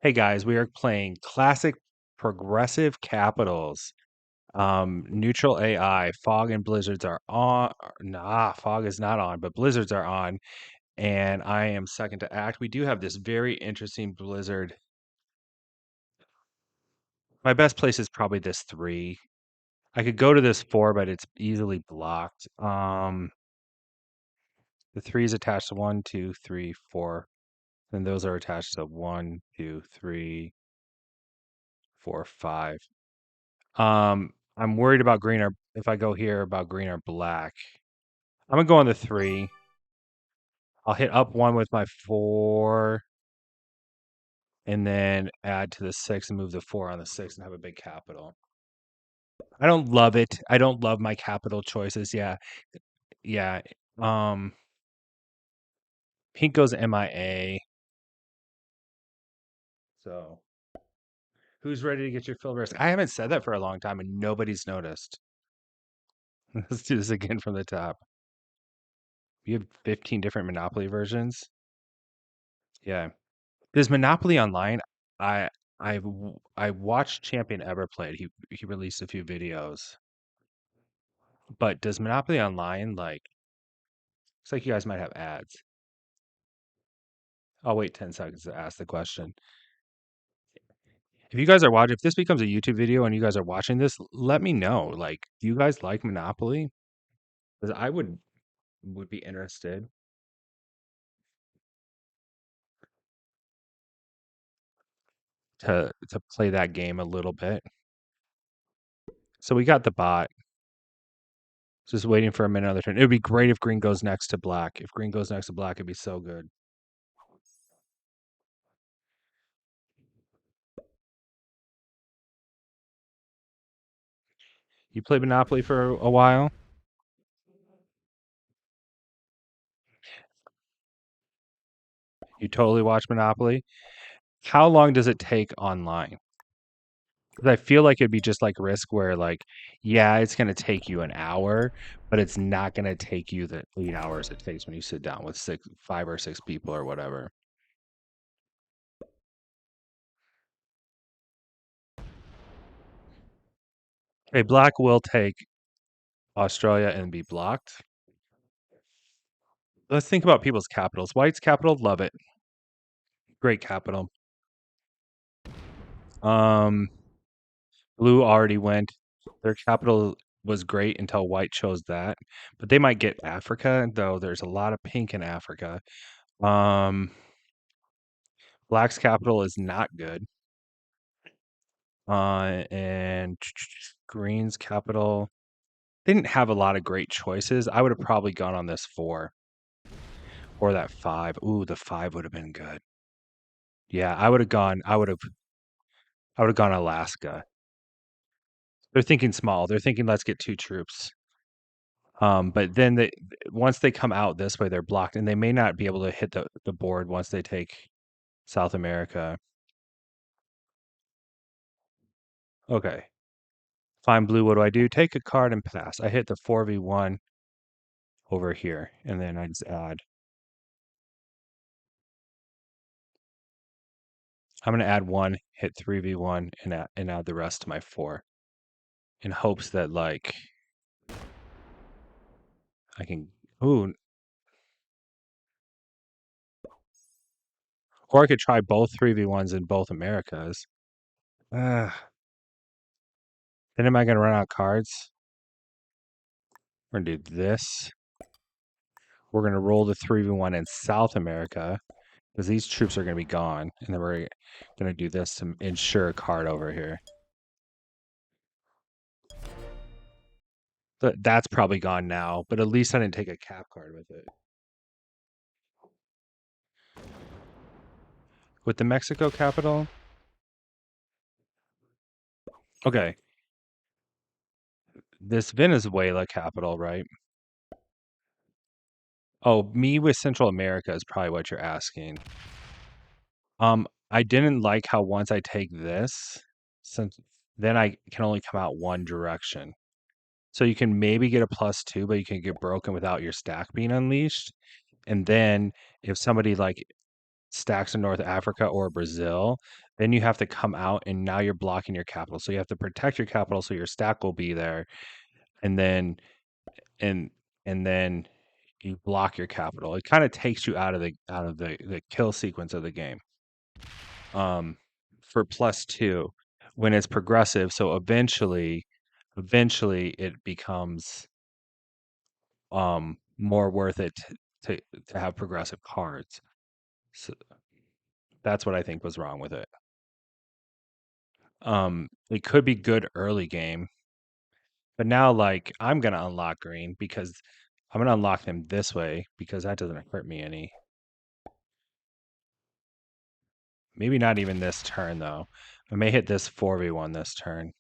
Hey guys, we are playing classic progressive capitals. Neutral AI, fog and blizzards are on. Nah, fog is not on, but blizzards are on, and I am second to act. We do have this very interesting blizzard. My best place is probably this 3. I could go to this 4, but it's easily blocked. The 3 is attached to 1, 2, 3, 4. Then those are attached to 1, 2, 3, 4, 5. I'm worried about green or if I go here about green or black. I'm gonna go on the 3. I'll hit up 1 with my 4 and then add to the 6 and move the 4 on the 6 and have a big capital. I don't love it. I don't love my capital choices. Yeah. Yeah. Um Pink goes MIA. So who's ready to get your fill risk? I haven't said that for a long time and nobody's noticed. Let's do this again from the top. You have 15 different Monopoly versions. Yeah. Does Monopoly Online? I I watched Champion Ever play it. He released a few videos. But does Monopoly Online looks like you guys might have ads. I'll wait 10 seconds to ask the question. If you guys are watching, if this becomes a YouTube video and you guys are watching this, let me know. Like, do you guys like Monopoly? Because I would be interested to play that game a little bit. So we got the bot. Just waiting for a minute on the turn. It would be great if green goes next to black. If green goes next to black, it'd be so good. You played Monopoly for a while? You totally watch Monopoly? How long does it take online? 'Cause I feel like it'd be just like Risk where yeah, it's gonna take you an hour, but it's not gonna take you the 8 hours it takes when you sit down with 5 or 6 people or whatever. Okay, black will take Australia and be blocked. Let's think about people's capitals. White's capital, love it. Great capital. Blue already went. Their capital was great until white chose that. But they might get Africa, though there's a lot of pink in Africa. Black's capital is not good. And green's capital didn't have a lot of great choices. I would have probably gone on this 4 or that 5. Ooh, the 5 would have been good. Yeah, I would have gone Alaska. They're thinking small. They're thinking let's get 2 troops. But then once they come out this way, they're blocked, and they may not be able to hit the board once they take South America. Okay. Fine, blue, what do I do? Take a card and pass. I hit the 4v1 over here, and then I just add. I'm going to add 1, hit 3v1, and add the rest to my 4 in hopes that, I can... Ooh. Or I could try both 3v1s in both Americas. Then am I going to run out of cards? We're going to do this. We're going to roll the 3v1 in South America because these troops are going to be gone. And then we're going to do this to ensure a card over here. That's probably gone now, but at least I didn't take a cap card with it. With the Mexico capital? Okay. This Venezuela capital, right? Oh, me with Central America is probably what you're asking. I didn't like how once I take this, since then I can only come out one direction. So you can maybe get a +2, but you can get broken without your stack being unleashed. And then if somebody stacks in North Africa or Brazil, then you have to come out and now you're blocking your capital. So you have to protect your capital so your stack will be there, and then and and then you block your capital. It kind of takes you out of the kill sequence of the game. For +2 when it's progressive, so eventually it becomes more worth it to have progressive cards. So that's what I think was wrong with it. It could be good early game, but now like I'm gonna unlock green because I'm gonna unlock them this way because that doesn't hurt me any. Maybe not even this turn though. I may hit this 4v1 this turn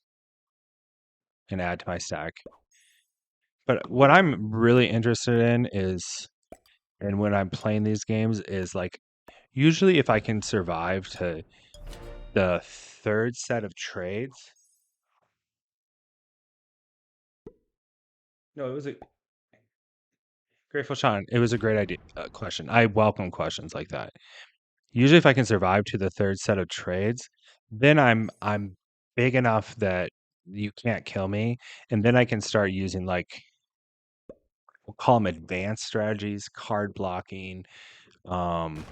and add to my stack. But what I'm really interested in is, and when I'm playing these games, is like usually if I can survive to the third set of trades. No, it was a Grateful Sean. It was a great idea question. I welcome questions like that. Usually, if I can survive to the third set of trades, then I'm big enough that you can't kill me, and then I can start using like we'll call them advanced strategies, card blocking. Um,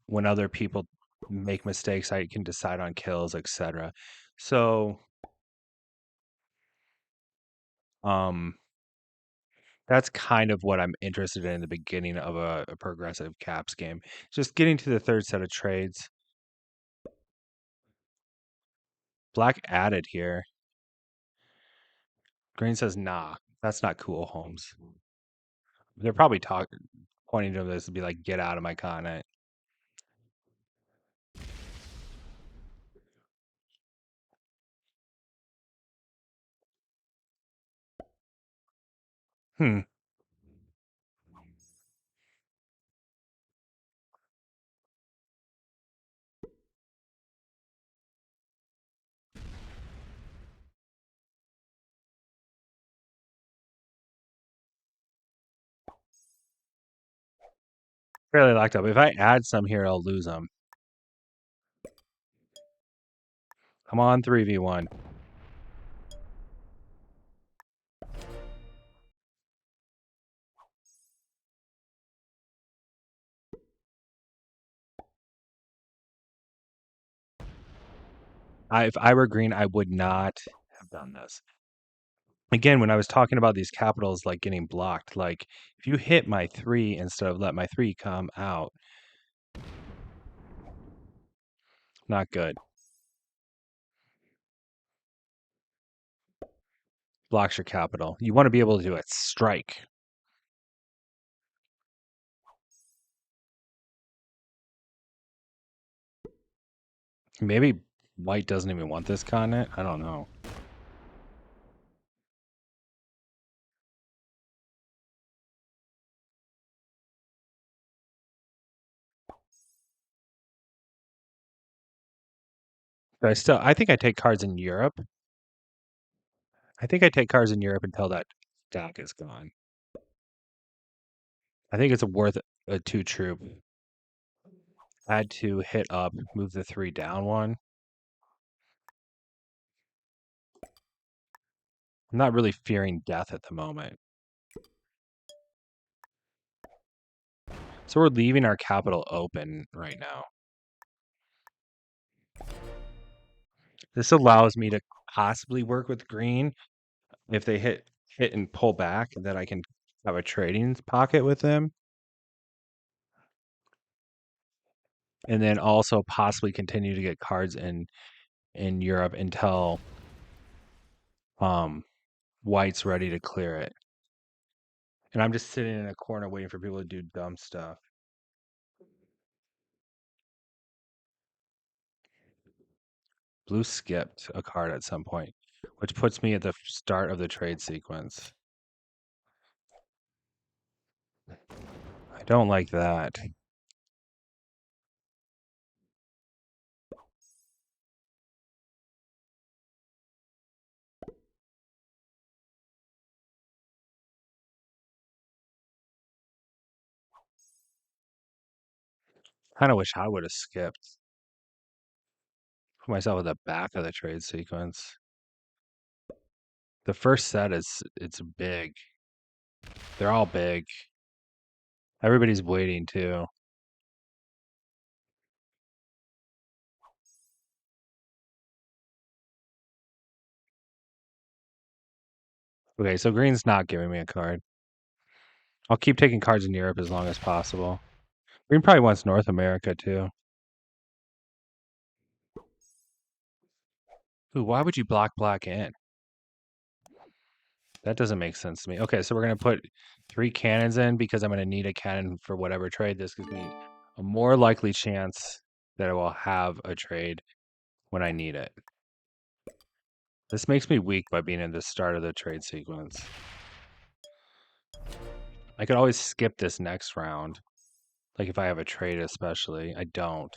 when other people make mistakes, I can decide on kills, etc. So, um, that's kind of what I'm interested in the beginning of a progressive caps game. Just getting to the third set of trades. Black added here. Green says, nah, that's not cool, Holmes. They're probably pointing to this to be like, get out of my continent. Hmm. Fairly locked up. If I add some here, I'll lose them. Come on, 3v1. If I were green, I would not have done this. Again, when I was talking about these capitals like getting blocked, like if you hit my 3 instead of let my 3 come out, not good. Blocks your capital. You want to be able to do it. Strike. Maybe white doesn't even want this continent. I don't know. But I think I take cards in Europe. I think I take cards in Europe until that stack is gone. I think it's worth a 2 troop. Add 2, hit up, move the 3 down 1. I'm not really fearing death at the moment. So we're leaving our capital open right now. This allows me to possibly work with green if they hit and pull back, that I can have a trading pocket with them. And then also possibly continue to get cards in Europe until white's ready to clear it. And I'm just sitting in a corner waiting for people to do dumb stuff. Blue skipped a card at some point, which puts me at the start of the trade sequence. I don't like that. Kind of wish I would have skipped. Put myself at the back of the trade sequence. The first set it's big. They're all big. Everybody's waiting too. Okay, so green's not giving me a card. I'll keep taking cards in Europe as long as possible. Green probably wants North America too. Ooh, why would you block black in? That doesn't make sense to me. Okay, so we're going to put 3 cannons in because I'm going to need a cannon for whatever trade. This gives me a more likely chance that I will have a trade when I need it. This makes me weak by being in the start of the trade sequence. I could always skip this next round. Like if I have a trade especially. I don't.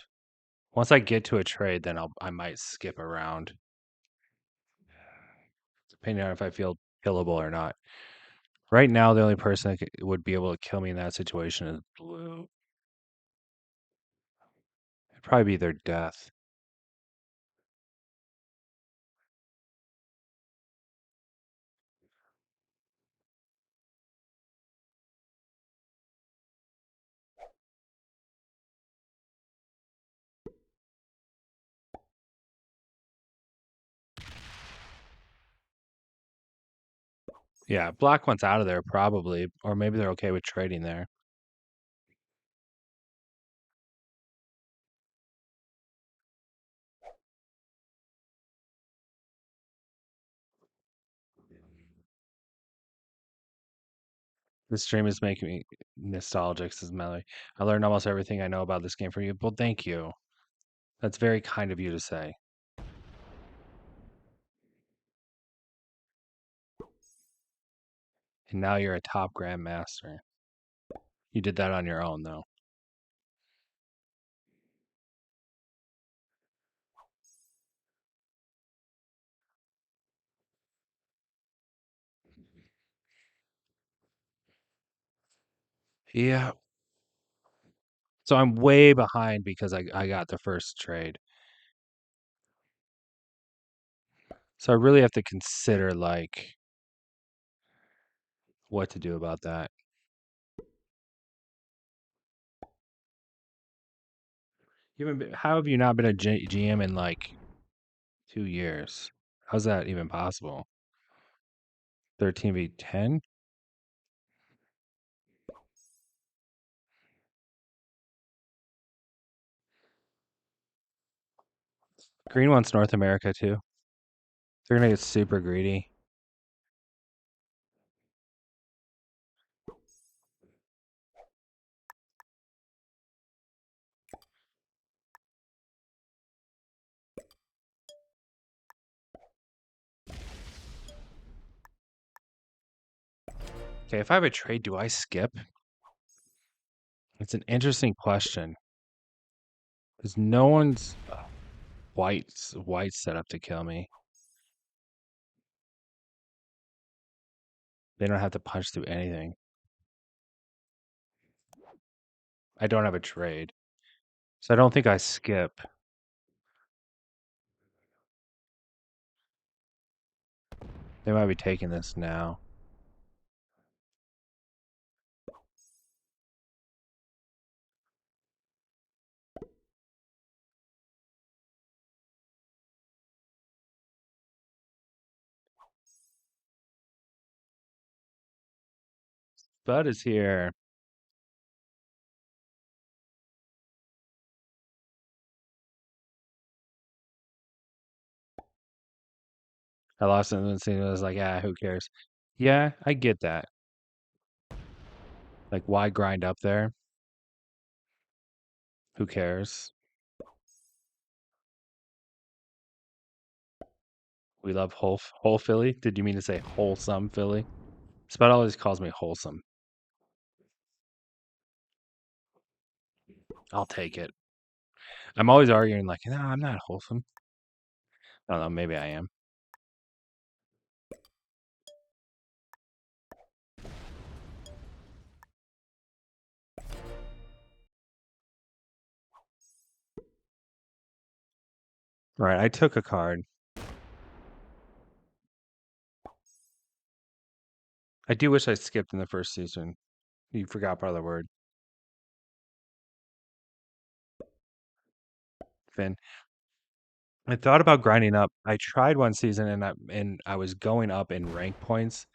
Once I get to a trade, then I might skip a round. Depending on if I feel killable or not. Right now, the only person that would be able to kill me in that situation is blue. It'd probably be their death. Yeah, black one's out of there probably, or maybe they're okay with trading there. This stream is making me nostalgic, says Melly. I learned almost everything I know about this game from you. Well, thank you. That's very kind of you to say. And now you're a top grandmaster. You did that on your own, though. Yeah. So I'm way behind because I got the first trade. So I really have to consider like what to do about that. How have you not been a GM in like 2 years? How's that even possible? 13v10? Green wants North America too. They're gonna get super greedy. Okay, if I have a trade, do I skip? It's an interesting question. Because no one's white set up to kill me. They don't have to punch through anything. I don't have a trade. So I don't think I skip. They might be taking this now. Bud is here. I lost it and I was like, who cares? Yeah, I get that. Like, why grind up there? Who cares? We love whole Philly. Did you mean to say wholesome Philly? Spud always calls me wholesome. I'll take it. I'm always arguing like, no, I'm not wholesome. I don't know, maybe I am. All right, I took a card. I do wish I skipped in the first season. You forgot part of the word. Finn. I thought about grinding up. I tried one season and I was going up in rank points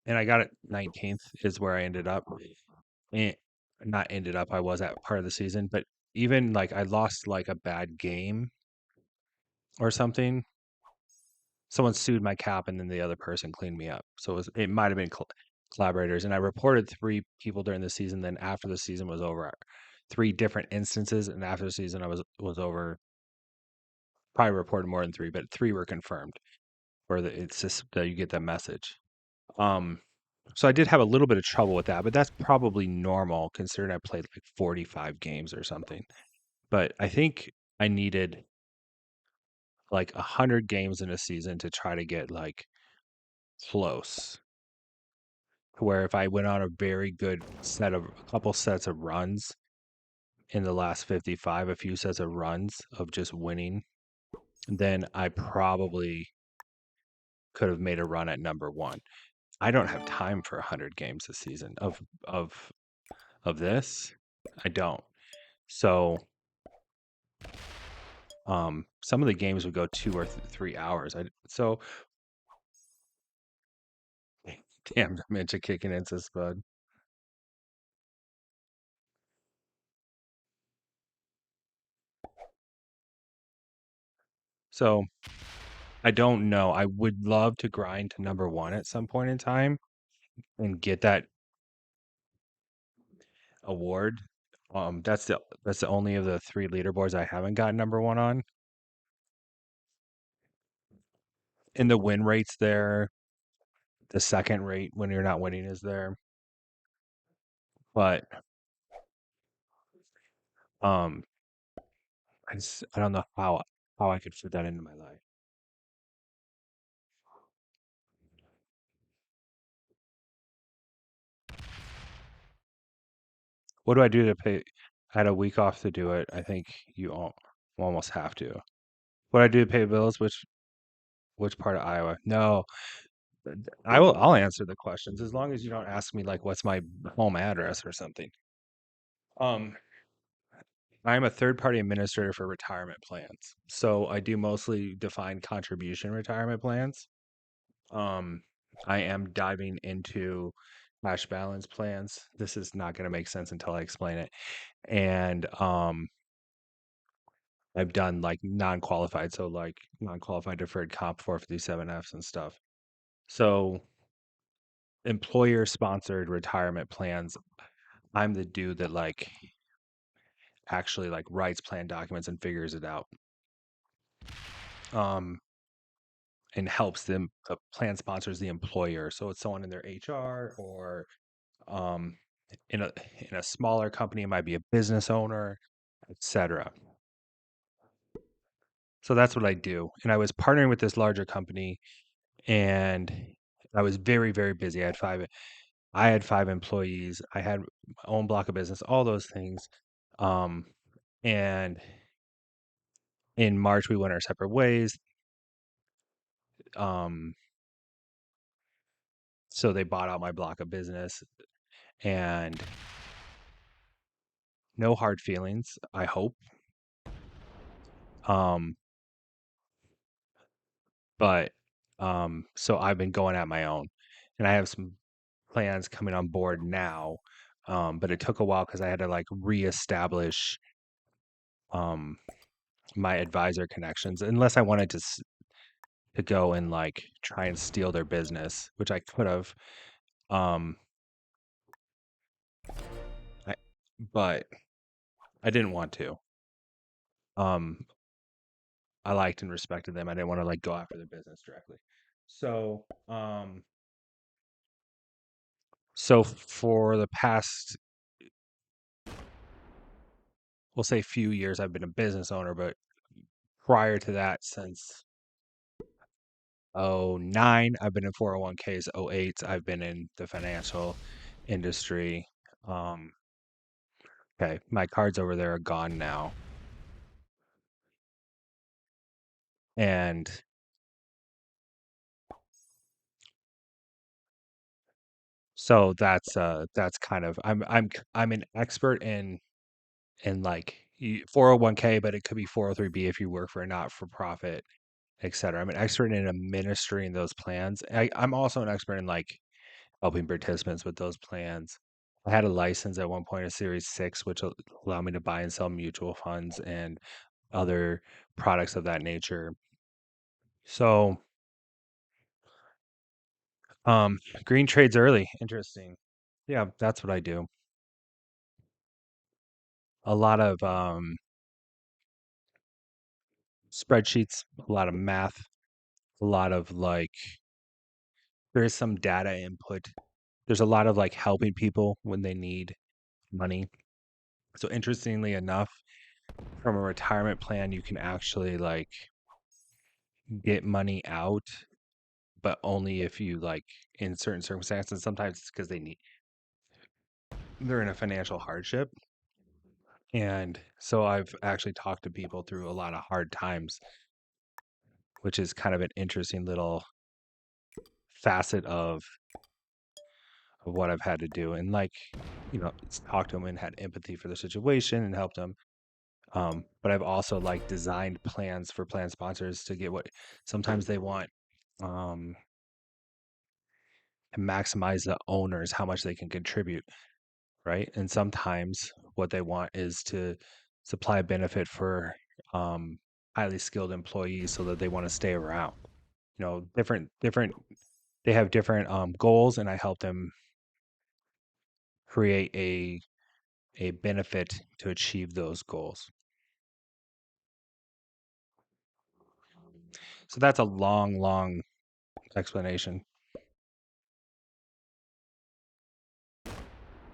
and I got it 19th is where I ended up. And not ended up, I was at part of the season, but even like I lost like a bad game or something. Someone sued my cap and then the other person cleaned me up. So it might have been collaborators. And I reported three people during the season. Then after the season was over, three different instances. And after the season was over, probably reported more than three, but three were confirmed. Where it's just that you get that message. Um, so I did have a little bit of trouble with that, but that's probably normal considering I played like 45 games or something. But I think I needed like 100 games in a season to try to get like close to where if I went on a very good a couple sets of runs in the last 55, a few sets of runs of just winning, then I probably could have made a run at number one. I don't have time for 100 games a season of of this. I don't. So some of the games would go 2 or 3 hours. So damn dementia kicking into Spud. So I don't know. I would love to grind to number one at some point in time and get that award. That's the only of the three leaderboards I haven't gotten number one on. And the win rate's there. The second rate when you're not winning is there. But um I don't know how I could fit that into my life. What do I do to pay? I had a week off to do it. I think almost have to. What do I do to pay bills? Which part of Iowa? No, I'll answer the questions as long as you don't ask me like what's my home address or something. Um, I'm a third party administrator for retirement plans. So I do mostly defined contribution retirement plans. Um, I am diving into cash balance plans. This is not going to make sense until I explain it. And I've done like non-qualified, so like non-qualified deferred comp 457Fs and stuff. So employer sponsored retirement plans, I'm the dude that like actually like writes plan documents and figures it out. Um and helps them the plan sponsors the employer. So it's someone in their HR or um in a smaller company, it might be a business owner, etc. So that's what I do. And I was partnering with this larger company and I was very, very busy. I had five employees. I had my own block of business, all those things. Um, and in March, we went our separate ways. Um, so they bought out my block of business and no hard feelings, I hope. Um, but so I've been going at my own and I have some plans coming on board now. But it took a while because I had to like reestablish um my advisor connections unless I wanted to go and like try and steal their business, which I could have. Um, I, but I didn't want to. Um, I liked and respected them. I didn't want to like go after their business directly. So, so for the past, we'll say few years, I've been a business owner, but prior to that, since '09, I've been in 401ks. '08, I've been in the financial industry. Um, okay, my cards over there are gone now. And so that's kind of I'm an expert in like 401k, but it could be 403b if you work for a not for profit, etc. I'm an expert in administering those plans. I'm also an expert in like helping participants with those plans. I had a license at one point, a Series 6, which allowed me to buy and sell mutual funds and other products of that nature. So, green trades early. Interesting. Yeah, that's what I do. A lot of spreadsheets, a lot of math, a lot of like, there is some data input. There's a lot of like helping people when they need money. So, interestingly enough, from a retirement plan, you can actually like get money out, but only if you like in certain circumstances. Sometimes it's because they're in a financial hardship. And so I've actually talked to people through a lot of hard times, which is kind of an interesting little facet of what I've had to do. And like, talk to them and had empathy for the situation and helped them. But I've also like designed plans for plan sponsors to get what sometimes they want um, to maximize the owners, how much they can contribute, right? And sometimes what they want is to supply a benefit for um, highly skilled employees so that they want to stay around. Different. They have different goals, and I help them create a benefit to achieve those goals. So that's a long, long explanation.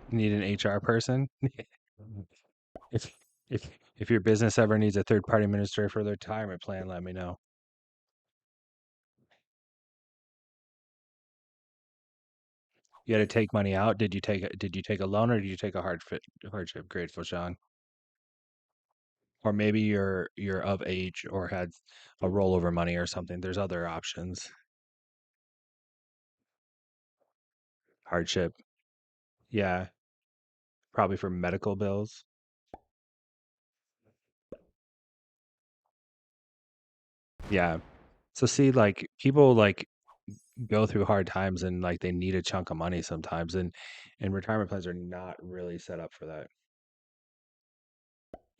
You need an HR person. if if if your business ever needs a third party administrator for their retirement plan, let me know. You had to take money out. Did you take a loan or did you take a hardship? Grateful, Sean. Or maybe you're of age or had a rollover money or something. There's other options. Hardship. Yeah, probably for medical bills. Yeah. So see, like people like go through hard times and like they need a chunk of money sometimes, and retirement plans are not really set up for that.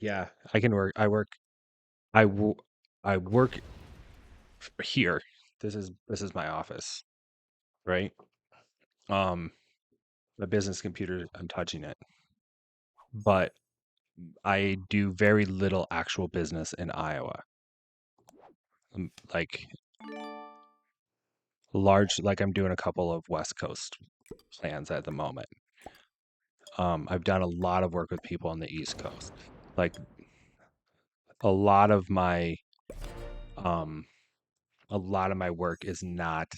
Yeah, I can work. I wo- I work here. This is my office, right? Um, the business computer, I'm touching it, but I do very little actual business in Iowa. Like like I'm doing a couple of West Coast plans at the moment. I've done a lot of work with people on the East Coast. Like a lot of my um a lot of my work is not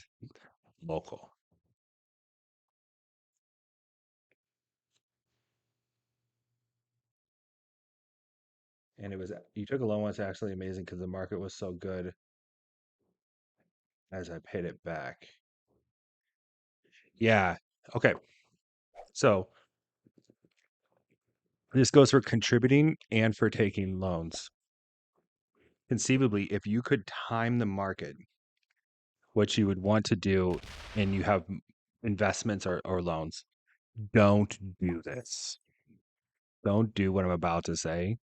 local. And you took a loan was actually amazing because the market was so good as I paid it back. Yeah. Okay. So this goes for contributing and for taking loans. Conceivably, if you could time the market, what you would want to do, and you have investments or loans, don't do this. Don't do what I'm about to say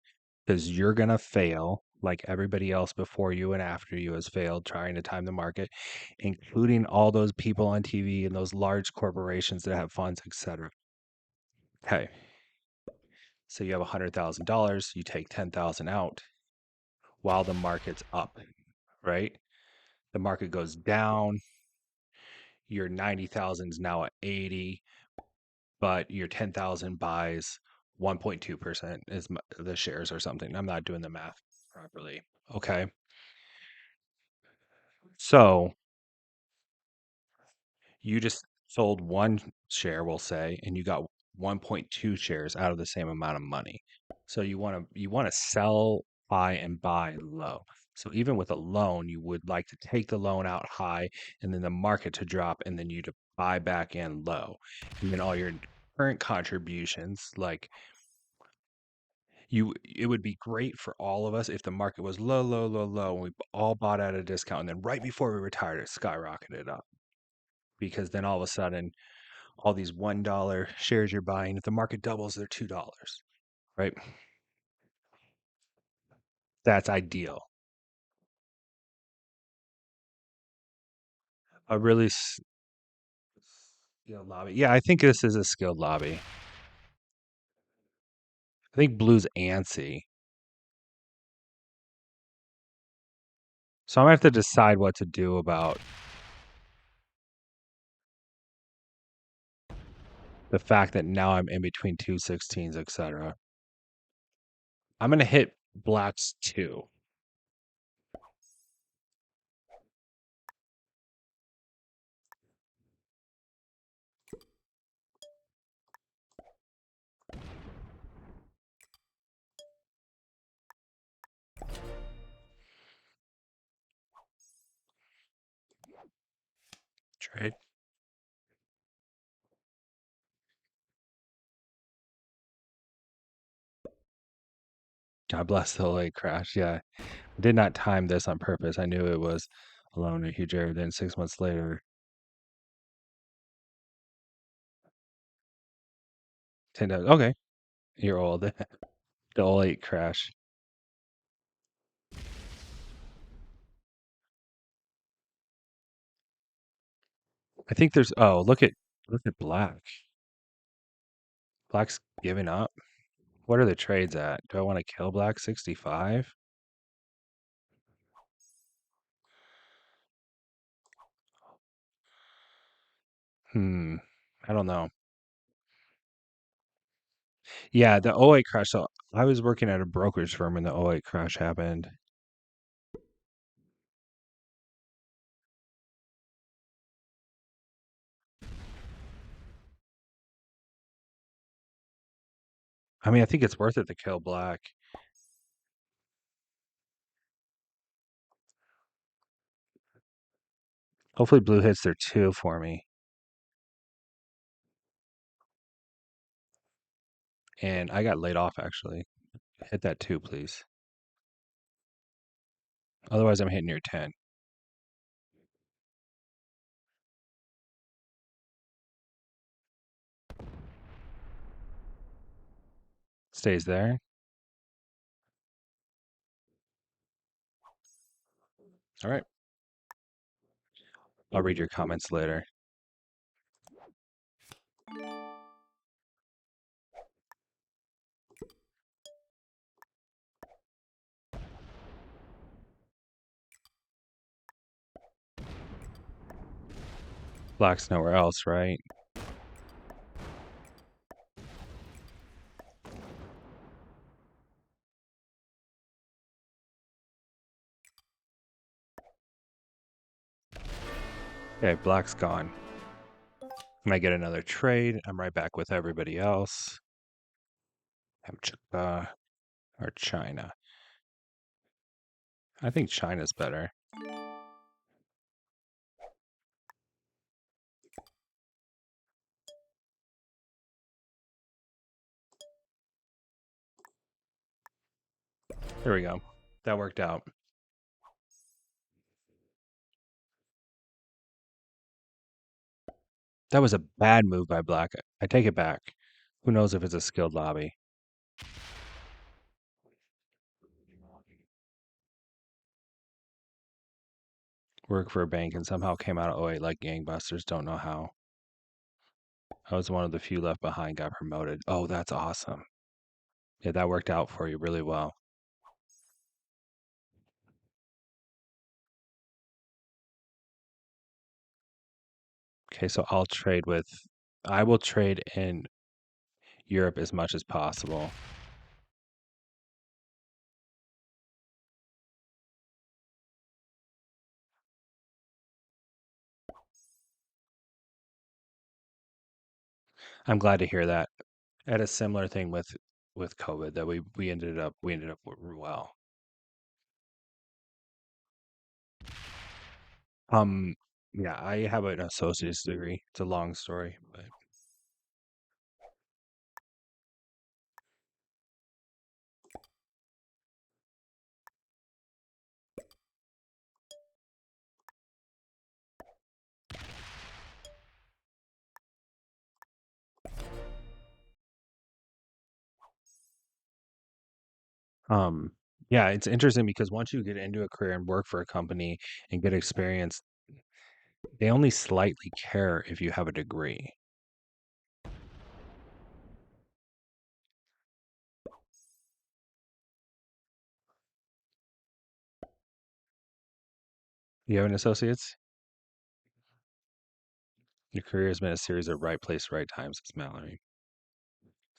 because you're going to fail like everybody else before you and after you has failed trying to time the market, including all those people on TV and those large corporations that have funds, etc. Okay. So you have $100,000, you take 10,000 out while the market's up, right? The market goes down, your 90,000 is now at 80, but your 10,000 buys 1.2% is the shares or something. I'm not doing the math properly. Okay. So you just sold one share, we'll say, and you got 1.2 shares out of the same amount of money. So you want to sell high and buy low. So even with a loan, you would like to take the loan out high and then the market to drop and then you to buy back in low. And then all your current contributions, like it would be great for all of us if the market was low, low, low, low, and we all bought at a discount. And then right before we retired, it skyrocketed up because then all of a sudden, all these $1 shares you're buying, if the market doubles, they're $2, right? That's ideal. A really skilled lobby. Yeah, I think this is a skilled lobby. I think blue's antsy. So I'm gonna have to decide what to do about the fact that now I'm in between two 16s, etc. I'm gonna hit black's two. Trade. God bless the late crash. Yeah. I did not time this on purpose. I knew it was alone a huge error. Then 6 months later, 10 days. Okay. You're old. The late crash. I think there's look at black. Black's giving up. What are the trades at? Do I want to kill black 65? Hmm. I don't know. Yeah, the '08 crash. So I was working at a brokerage firm when the '08 crash happened. I mean, I think it's worth it to kill black. Hopefully blue hits their two for me. And I got laid off actually. Hit that two, please. Otherwise I'm hitting your 10. Stays there. All right. I'll read your comments later. Black's nowhere else, right? Okay, black's gone. I get another trade. I'm right back with everybody else. Or China. I think China's better. There we go. That worked out. That was a bad move by black. I take it back. Who knows if it's a skilled lobby? Work for a bank and somehow came out of '08 like gangbusters. Don't know how. I was one of the few left behind, got promoted. Oh, that's awesome. Yeah, that worked out for you really well. Okay, so I will trade in Europe as much as possible. I'm glad to hear that. I had a similar thing with COVID that we ended up well. Um, yeah, I have an associate's degree. It's a long story, but um, yeah, it's interesting because once you get into a career and work for a company and get experience, they only slightly care if you have a degree. You have an associate's? Your career has been a series of right place, right times, says Mallory.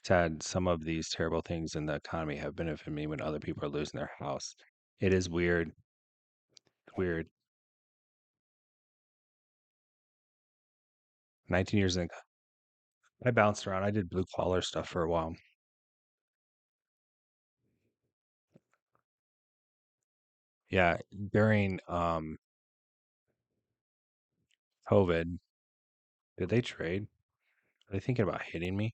Sad, some of these terrible things in the economy have benefited me when other people are losing their house. It is weird. Weird. 19 years in, I bounced around. I did blue collar stuff for a while. Yeah, during COVID, did they trade? Are they thinking about hitting me?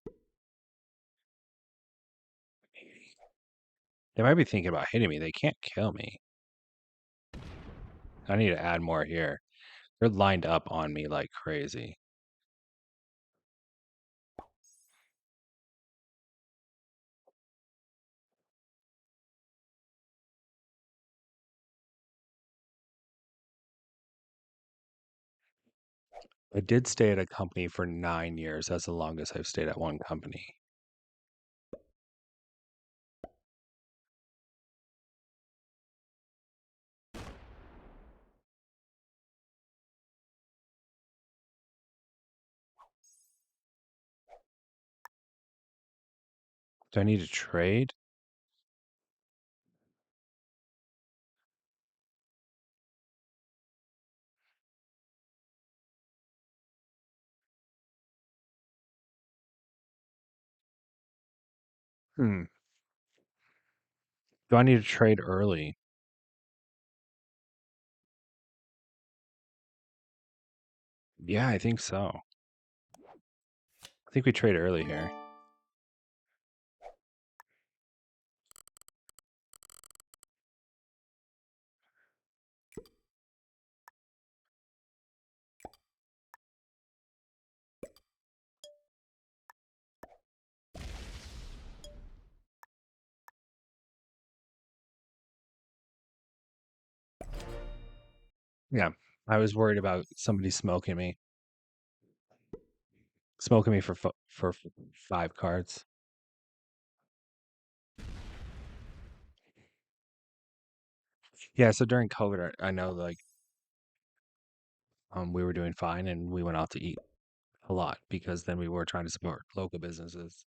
They might be thinking about hitting me. They can't kill me. I need to add more here. They're lined up on me like crazy. I did stay at a company for 9 years. That's the longest I've stayed at one company. Do I need to trade? Hmm. Do I need to trade early? Yeah, I think so. I think we trade early here. Yeah. I was worried about somebody smoking me for 5 cards. Yeah, so during COVID, I know like we were doing fine and we went out to eat a lot because then we were trying to support local businesses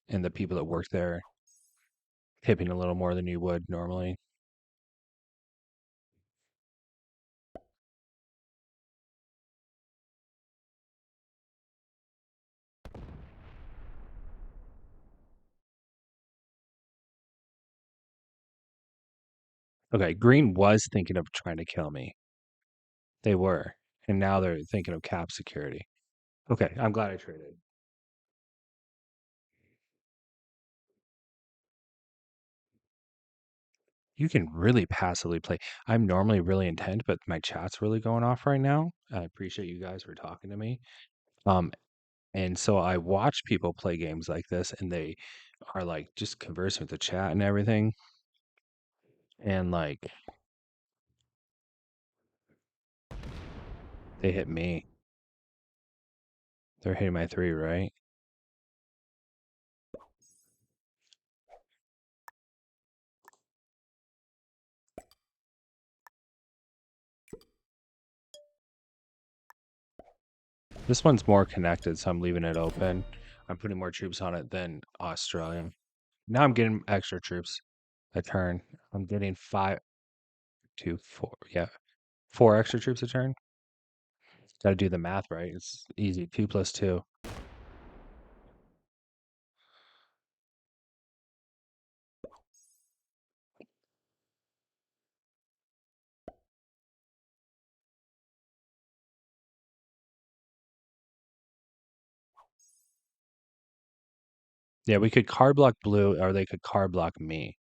and the people that work there tipping a little more than you would normally. Okay, Green was thinking of trying to kill me. They were. And now they're thinking of cap security. Okay, I'm glad I traded. You can really passively play. I'm normally really intent, but my chat's really going off right now. I appreciate you guys for talking to me. Um, and so I watch people play games like this, and they are like just conversing with the chat and everything. And like they hit me. They're hitting my three, right? This one's more connected, so I'm leaving it open. I'm putting more troops on it than Australia. Now I'm getting extra troops a turn. I'm getting 5, 2, 4. Yeah, 4 extra troops a turn. Got to do the math right. It's easy. 2 plus 2. Yeah, we could card block blue, or they could card block me.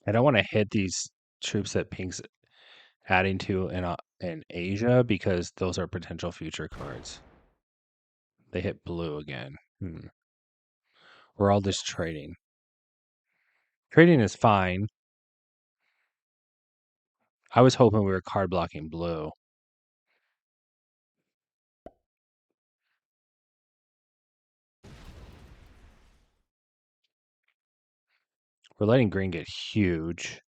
I don't want to hit these troops that Pink's adding to in Asia because those are potential future cards. They hit blue again. We're all just trading. Trading is fine. I was hoping we were card blocking blue. We're letting green get huge.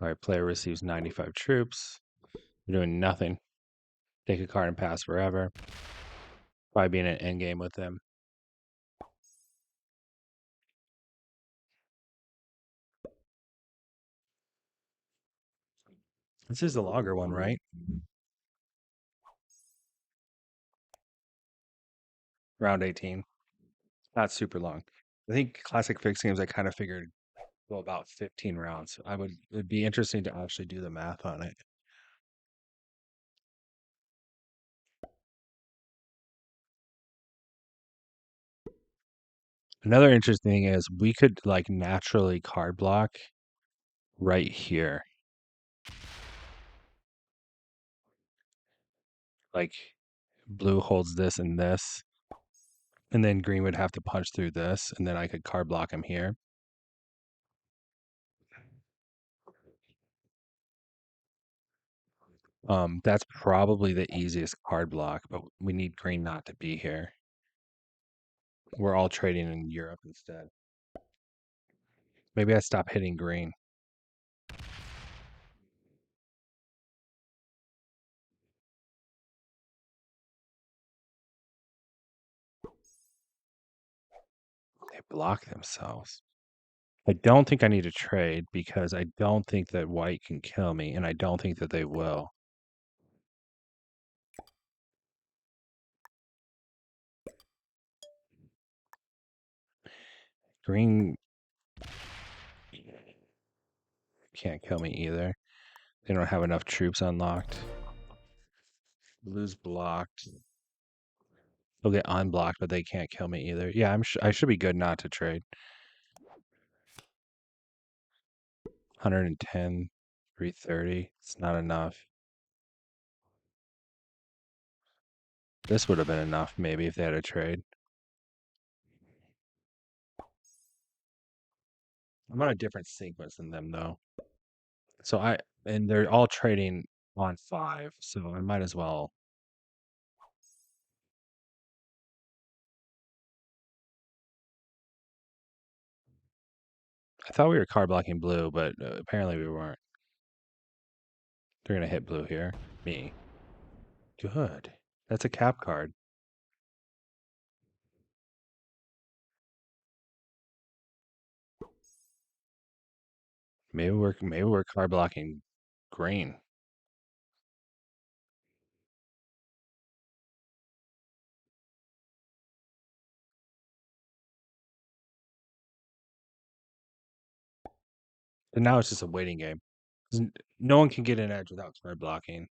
All right, player receives 95 troops. We're doing nothing. Take a card and pass forever. Probably be in an endgame with them. This is the longer one, right? Round 18. Not super long. I think classic fixed games, I kind of figured go about 15 rounds. It'd be interesting to actually do the math on it. Another interesting thing is we could like naturally card block right here. Like blue holds this and this, and then green would have to punch through this, and then I could card block him here. That's probably the easiest card block, but we need green not to be here. We're all trading in Europe instead. Maybe I stop hitting green. They block themselves. I don't think I need to trade because I don't think that white can kill me, and I don't think that they will. Green can't kill me either. They don't have enough troops unlocked. Blue's blocked. They'll get unblocked, but they can't kill me either. Yeah, I should be good not to trade. 110, 330. It's not enough. This would have been enough maybe if they had a trade. I'm on a different sequence than them though. So and they're all trading on 5, so I might as well. I thought we were card blocking blue, but apparently we weren't. They're gonna hit blue here. Me. Good. That's a cap card. Maybe we're card blocking green. And now it's just a waiting game. 'Cause no one can get an edge without card blocking.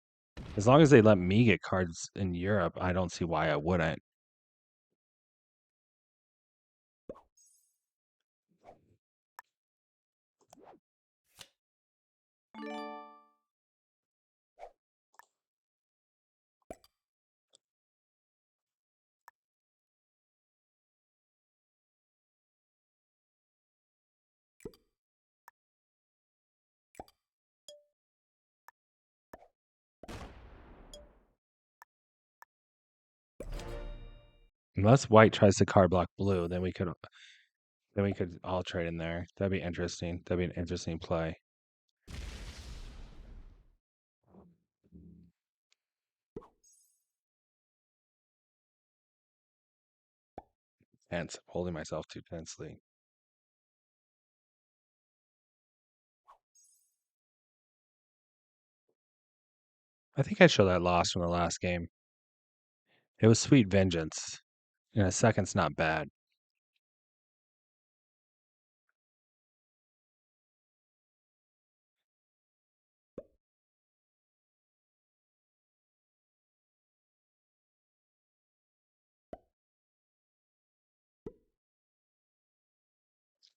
As long as they let me get cards in Europe, I don't see why I wouldn't. Unless white tries to card block blue, then we could all trade in there. That'd be interesting. That'd be an interesting play. Tense. Holding myself too tensely. I think I showed that loss from the last game. It was sweet vengeance. And a second's not bad.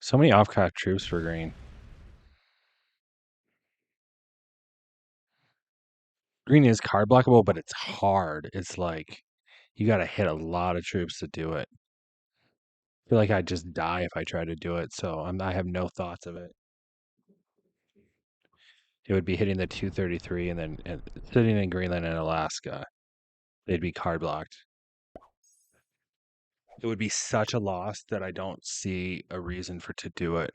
So many off-craft troops for green. Green is card blockable, but it's hard. It's like you got to hit a lot of troops to do it. I feel like I'd just die if I tried to do it, so I have no thoughts of it. It would be hitting the 233 and then sitting in Greenland and Alaska. They'd be card blocked. It would be such a loss that I don't see a reason for to do it.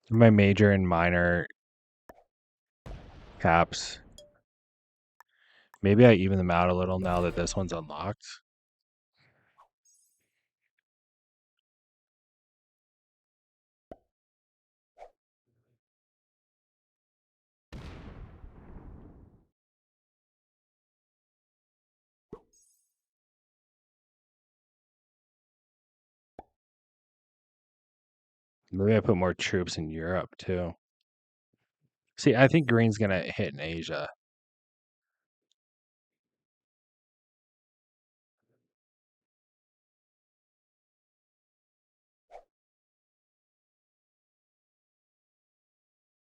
My major and minor caps. Maybe I even them out a little now that this one's unlocked. Maybe I put more troops in Europe too. See, I think green's gonna hit in Asia.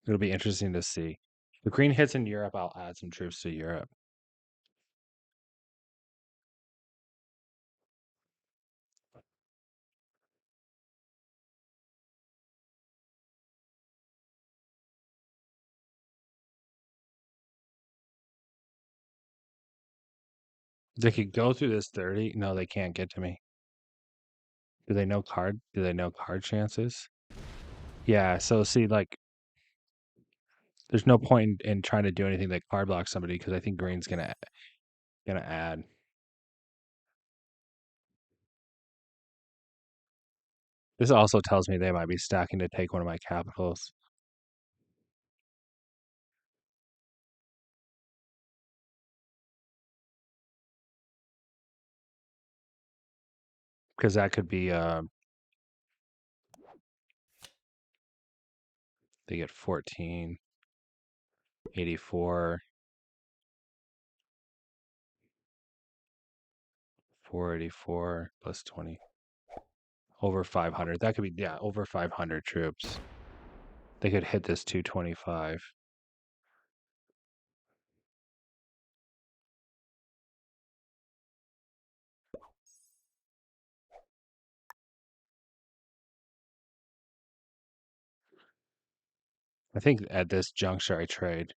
It'll be interesting to see. If green hits in Europe, I'll add some troops to Europe. They could go through this 30. No, they can't get to me. Do they know card? Do they know card chances? Yeah, so see, like, there's no point in trying to do anything that card blocks somebody because I think green's gonna add. This also tells me they might be stacking to take one of my capitals. Because that could be they get 14, 84, 484 plus 20. Over 500. That could be, yeah, over 500 troops. They could hit this 225. I think at this juncture I trade.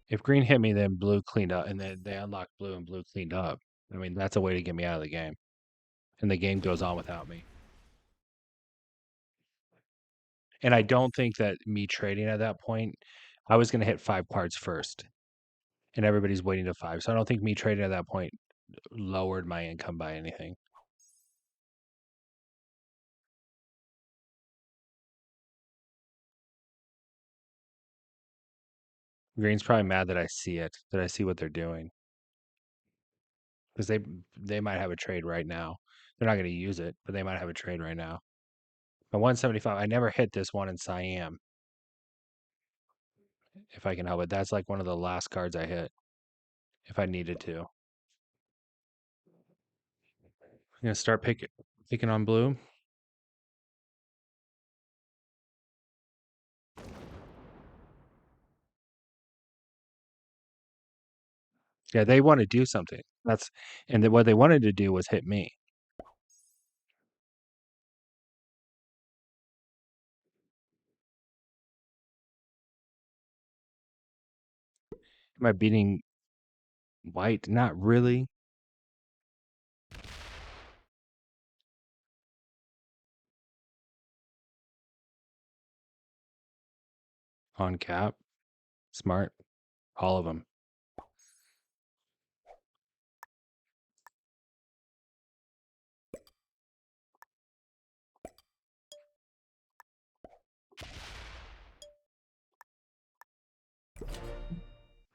If green hit me, then blue cleaned up, and then they unlock blue and blue cleaned up. I mean, that's a way to get me out of the game. And the game goes on without me. And I don't think that me trading at that point, I was going to hit 5 cards first, and everybody's waiting to 5. So I don't think me trading at that point lowered my income by anything. Green's probably mad that I see it, that I see what they're doing. Because they might have a trade right now. They're not going to use it, but they might have a trade right now. At 175, I never hit this one in Siam, if I can help it. That's like one of the last cards I hit, if I needed to. I'm gonna start picking on blue. Yeah, they want to do something. What they wanted to do was hit me. Am I beating white? Not really. On cap. Smart. All of them.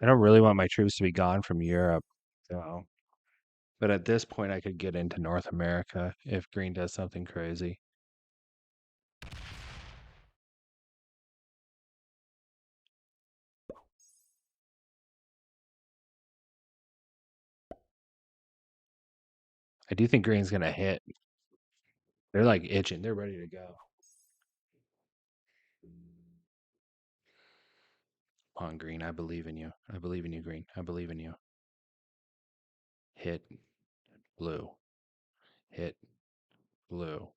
I don't really want my troops to be gone from Europe. So, but at this point, I could get into North America if green does something crazy. I do think green's going to hit. They're like itching. They're ready to go. Come on, green. I believe in you. I believe in you, green. I believe in you. Hit blue. Hit blue.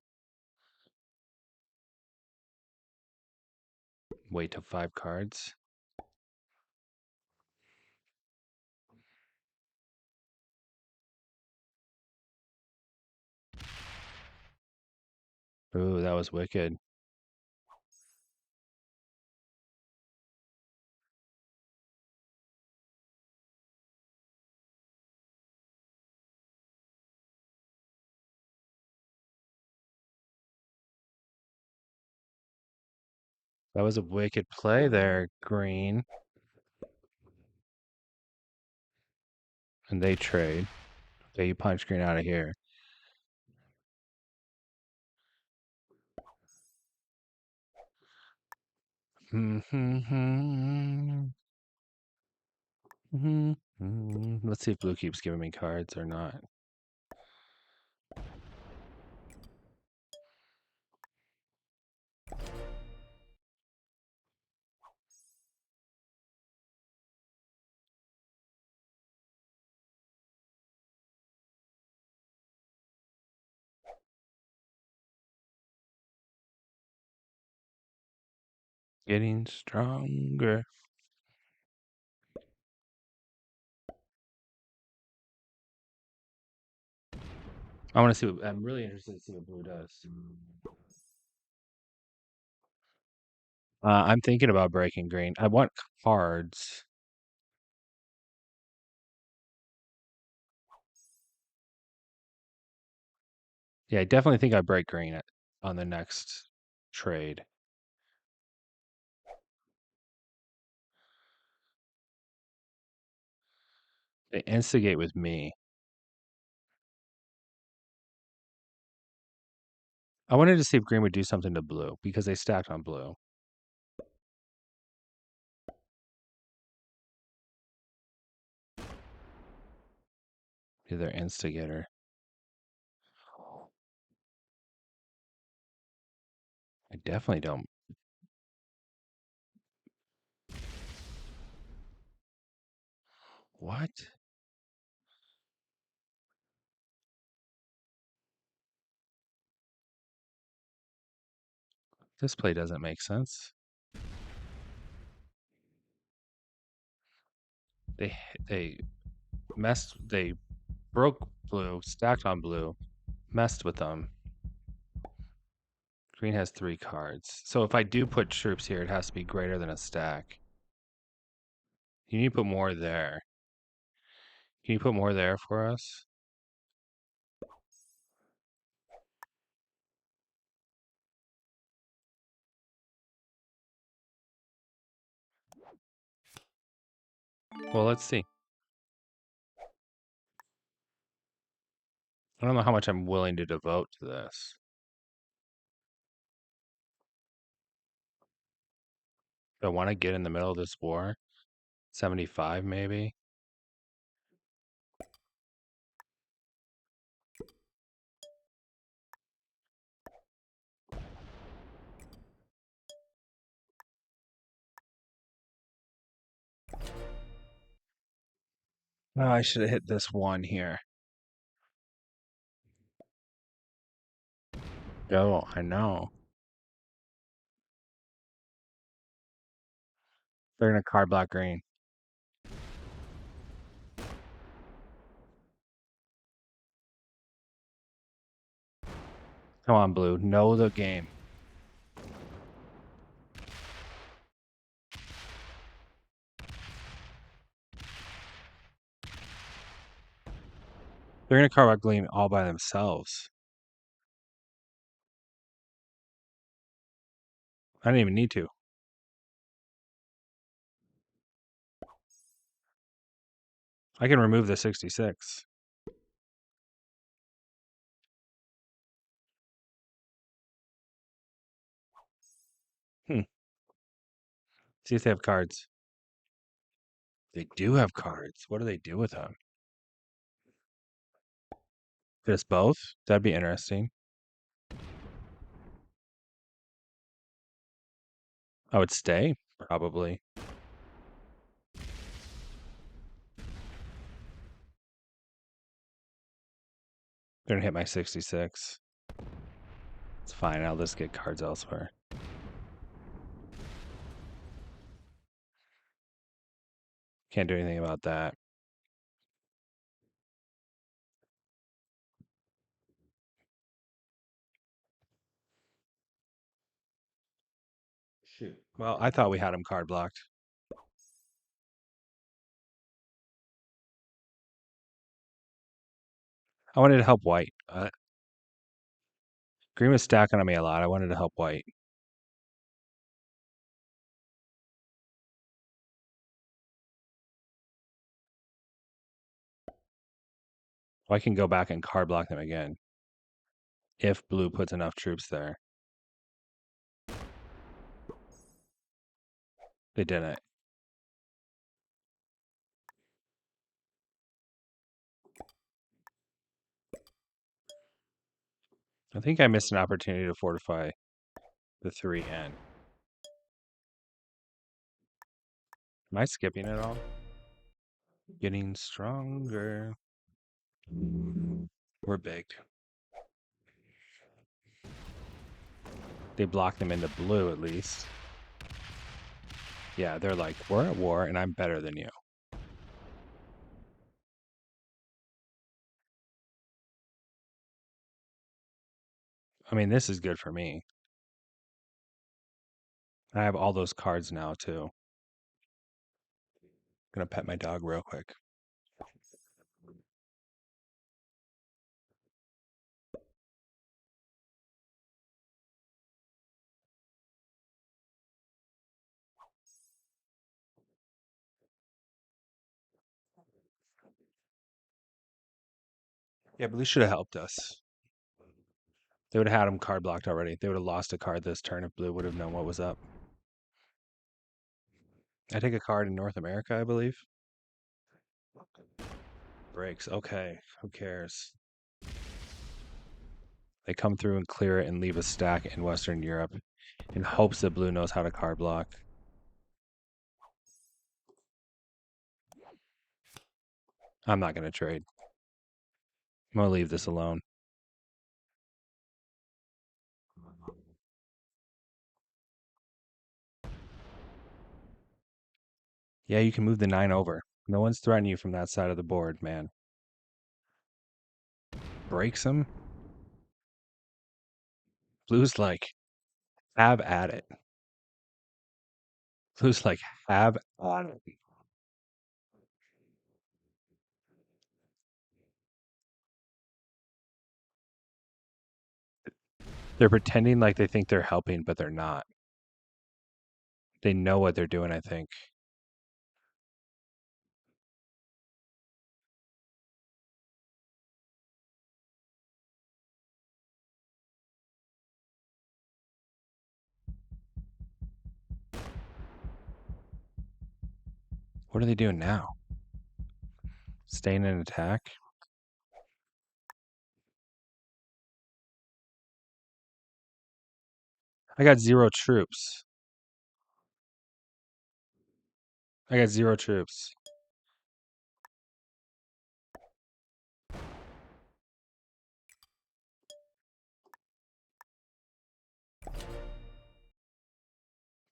Wait till 5 cards. Ooh, that was wicked. That was a wicked play there, green. And they trade. Okay, you punch green out of here. Let's see if blue keeps giving me cards or not. Getting stronger. I want to see what I'm really interested to see what blue does. I'm thinking about breaking green. I want cards. Yeah, I definitely think I break green on the next trade. They instigate with me. I wanted to see if green would do something to blue because they stacked on blue. Be their instigator. I definitely don't. What? This play doesn't make sense. They they they broke blue, stacked on blue, messed with them. Green has 3 cards. So if I do put troops here, it has to be greater than a stack. You need to put more there. Can you put more there for us? Well, let's see. I don't know how much I'm willing to devote to this. Do I want to get in the middle of this war? 75 maybe? Oh, I should have hit this one here. Oh, I know. They're gonna card block green. Come on, blue. Know the game. They're going to carve out green all by themselves. I didn't even need to. I can remove the 66. See if they have cards. They do have cards. What do they do with them? Just both? That'd be interesting. I would stay, probably. They're gonna hit my 66. It's fine. I'll just get cards elsewhere. Can't do anything about that. Shoot. Well, I thought we had him card blocked. I wanted to help white. Green was stacking on me a lot. I wanted to help white. Well, I can go back and card block them again if blue puts enough troops there. They didn't. I think I missed an opportunity to fortify the 3N. Am I skipping it all? Getting stronger. We're big. They block them into blue at least. Yeah, they're like, we're at war and I'm better than you. I mean, this is good for me. I have all those cards now too. Gonna pet my dog real quick. Yeah, blue should have helped us. They would have had him card blocked already. They would have lost a card this turn if blue would have known what was up. I take a card in North America, I believe. Breaks. Okay, who cares? They come through and clear it and leave a stack in Western Europe in hopes that blue knows how to card block. I'm not going to trade. I'm going to leave this alone. Yeah, you can move the 9 over. No one's threatening you from that side of the board, man. Breaks them. Blue's like, have at it. Blue's like, have at it. They're pretending like they think they're helping, but they're not. They know what they're doing, I think. What are they doing now? Staying in attack? I got 0 troops. I got 0 troops.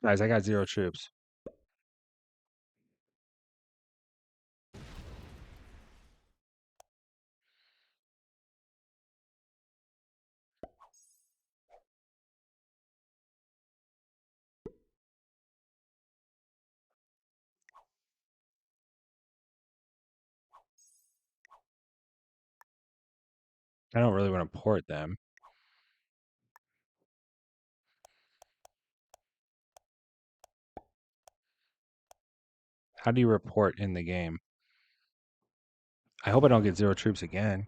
Guys, I got 0 troops. I don't really want to port them. How do you report in the game? I hope I don't get 0 troops again.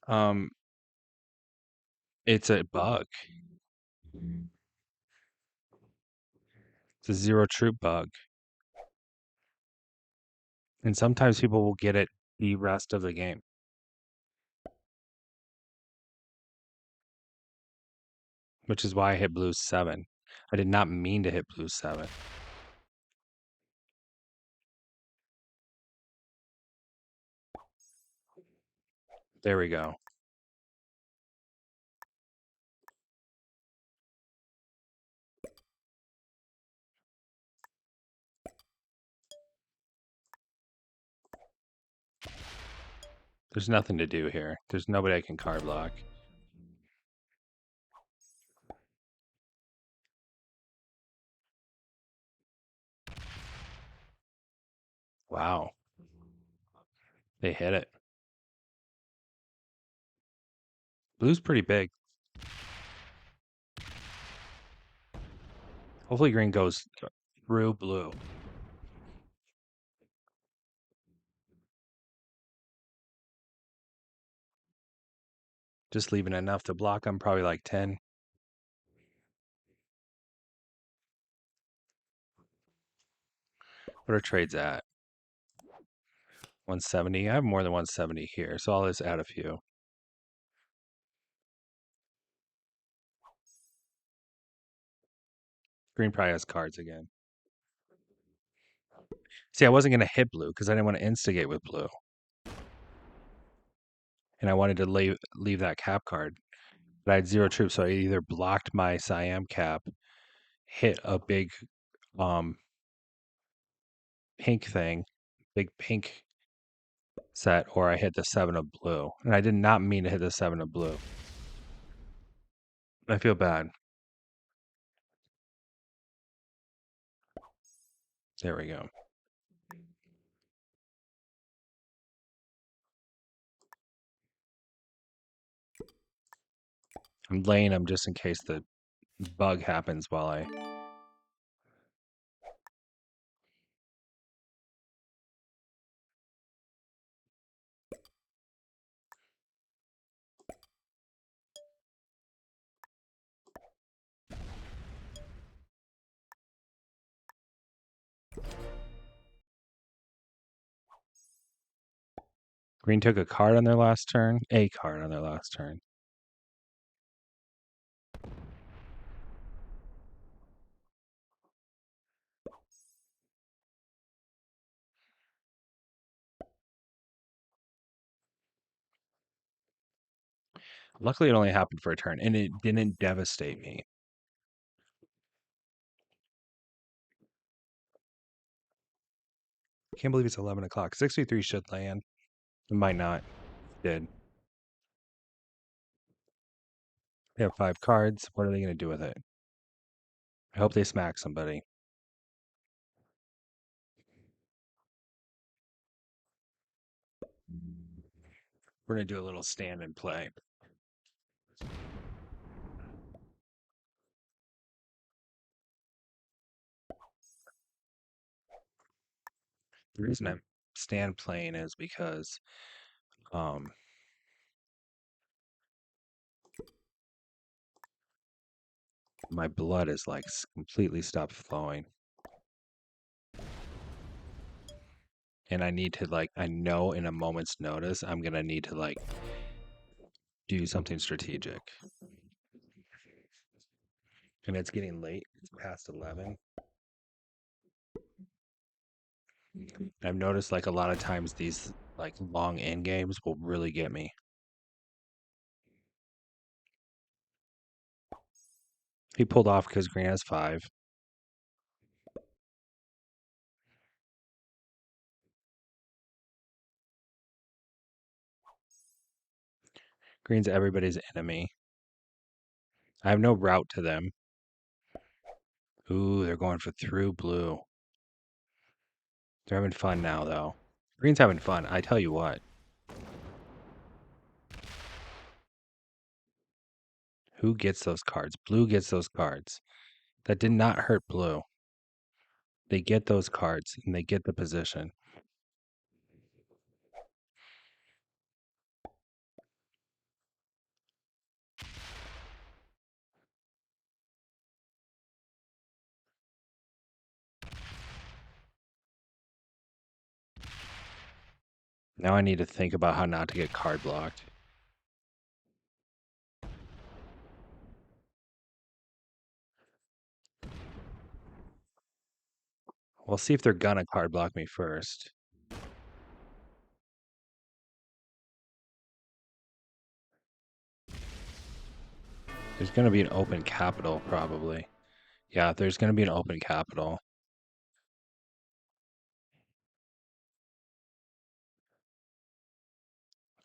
Um, it's a bug. It's a 0 troop bug. And sometimes people will get it the rest of the game. Which is why I hit blue 7. I did not mean to hit blue 7. There we go. There's nothing to do here. There's nobody I can card block. Wow. They hit it. Blue's pretty big. Hopefully green goes through blue. Just leaving enough to block them, probably like 10. What are trades at? 170. I have more than 170 here, so I'll just add a few. Green probably has cards again. See, I wasn't going to hit blue because I didn't want to instigate with blue. And I wanted to leave that cap card. But I had 0 troops, so I either blocked my Siam cap, hit a big pink thing, big pink set, or I hit the 7 of blue. And I did not mean to hit the 7 of blue. I feel bad. There we go. I'm laying them just in case the bug happens while I... Green took a card on their last turn, a card on their last turn. Luckily, it only happened for a turn, and it didn't devastate me. Can't believe it's 11 o'clock. 63 should land. It might not. It did. They have 5 cards. What are they going to do with it? I hope they smack somebody. We're going to do a little stand and play. The reason I'm stand playing is because my blood is like completely stopped flowing. And I need to I know in a moment's notice, I'm going to need to do something strategic. And it's getting late. It's past 11. I've noticed a lot of times these long end games will really get me. He pulled off because green has 5. Green's everybody's enemy. I have no route to them. Ooh, they're going for through blue. They're having fun now, though. Green's having fun. I tell you what. Who gets those cards? Blue gets those cards. That did not hurt blue. They get those cards, and they get the position. Now I need to think about how not to get card blocked. We'll see if they're gonna card block me first. There's gonna be an open capital, probably. Yeah, there's gonna be an open capital.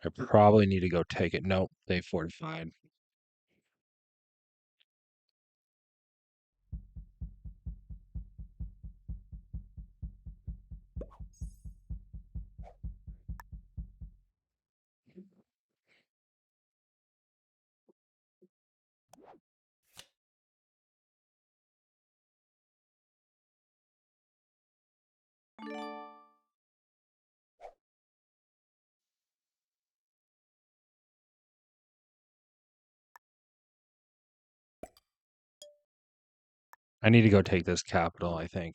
I probably need to go take it. Nope, they fortified. I need to go take this capital, I think.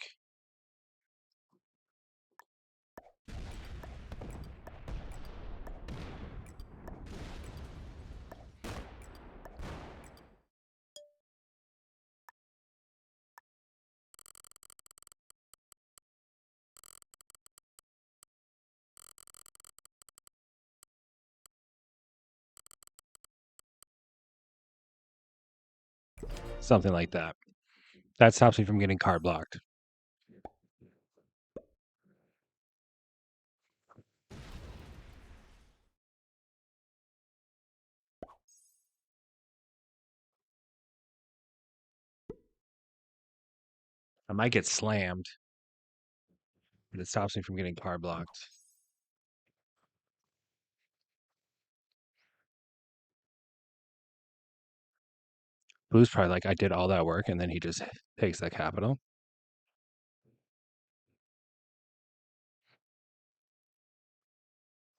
Something like that. That stops me from getting card blocked. I might get slammed, but it stops me from getting card blocked. Blue's probably like, I did all that work, and then he just takes that capital.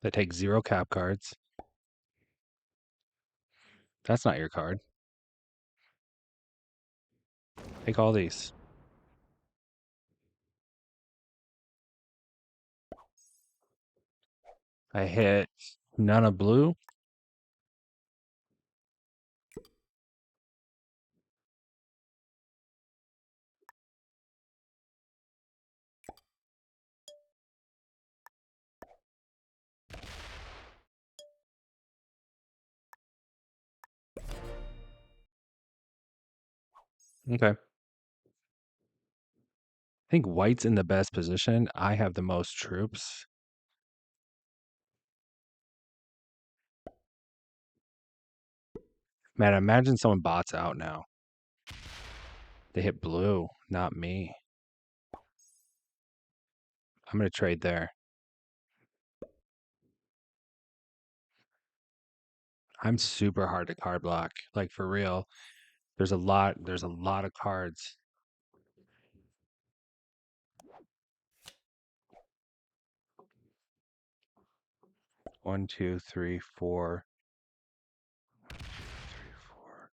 They take 0 cap cards. That's not your card. Take all these. I hit none of blue. Okay. I think white's in the best position. I have the most troops. Man, imagine someone bots out now. They hit blue, not me. I'm going to trade there. I'm super hard to card block. Like for real. There's a lot of cards. One, two, three, four. 1, 2, 3, 4,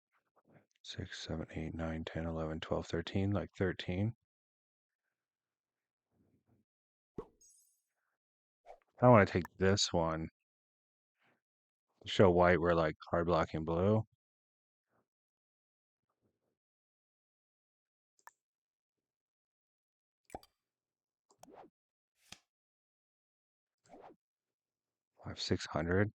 6, 7, 8, 9, 10, 11, 12, 13. Like 13. I want to take this one. Show white we're like card blocking blue. I have 600.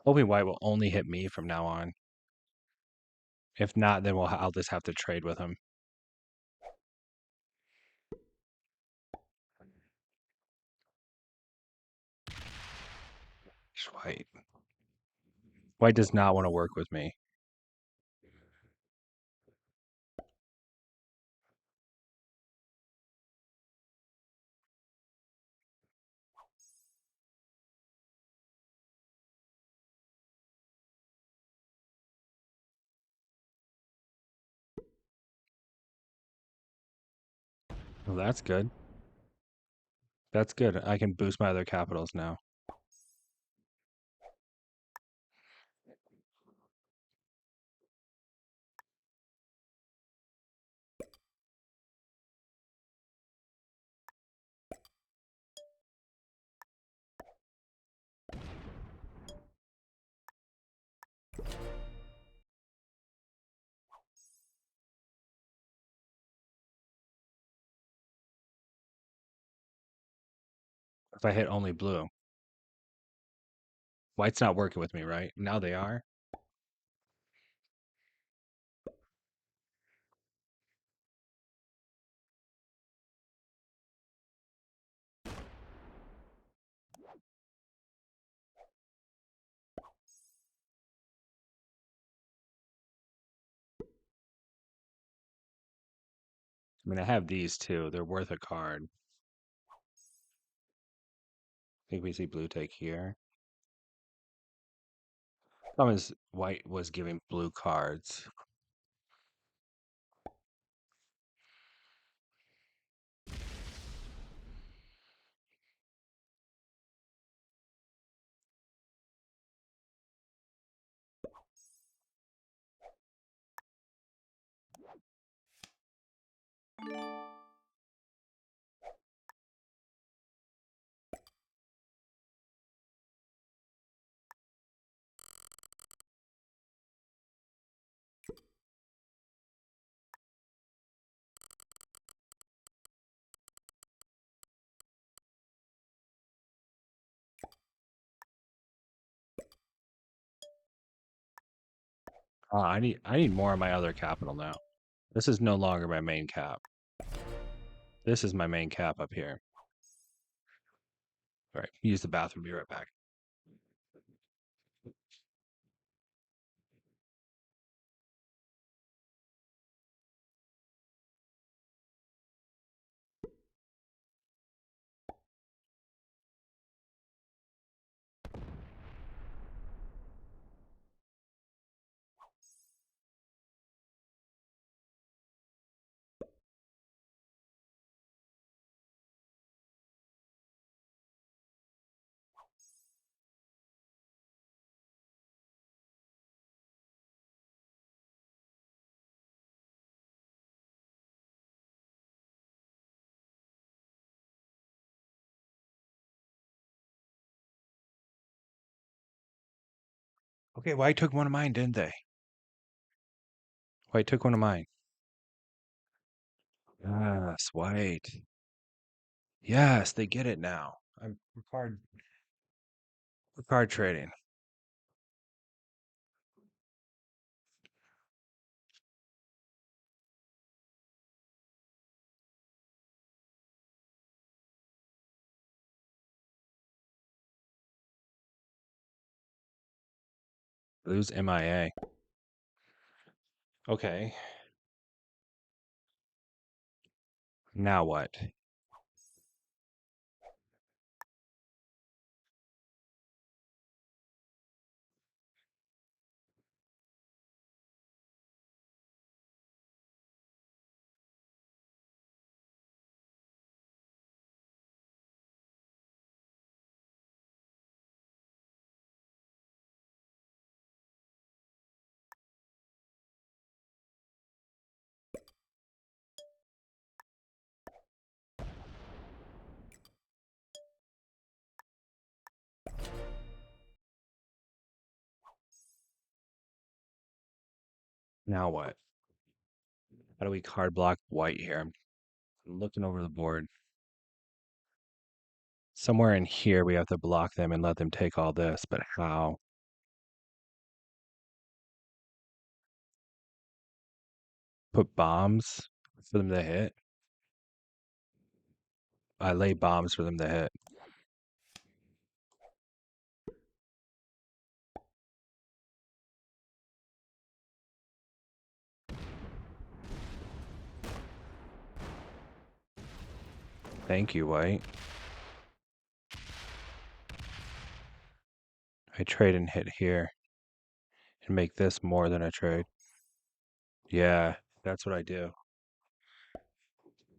Hoping white will only hit me from now on. If not, then I'll just have to trade with him. White. White does not want to work with me. Well, that's good. That's good. I can boost my other capitals now. If I hit only blue. White's not working with me, right? Now they are. I mean, I have these two. They're worth a card. I think we see blue take here. Problem is, white was giving blue cards. I need more of my other capital now. This is no longer my main cap. This is my main cap up here. All right, use the bathroom. Be right back. Okay, white took one of mine, didn't they? White took one of mine. Yes, white. Yes, they get it now. We're card trading. Blue's MIA. Okay. Now what? Now what? How do we card block white here? I'm looking over the board. Somewhere in here we have to block them and let them take all this, but how? Put bombs for them to hit? I lay bombs for them to hit. Thank you, White. I trade and hit here and make this more than a trade. Yeah, that's what I do.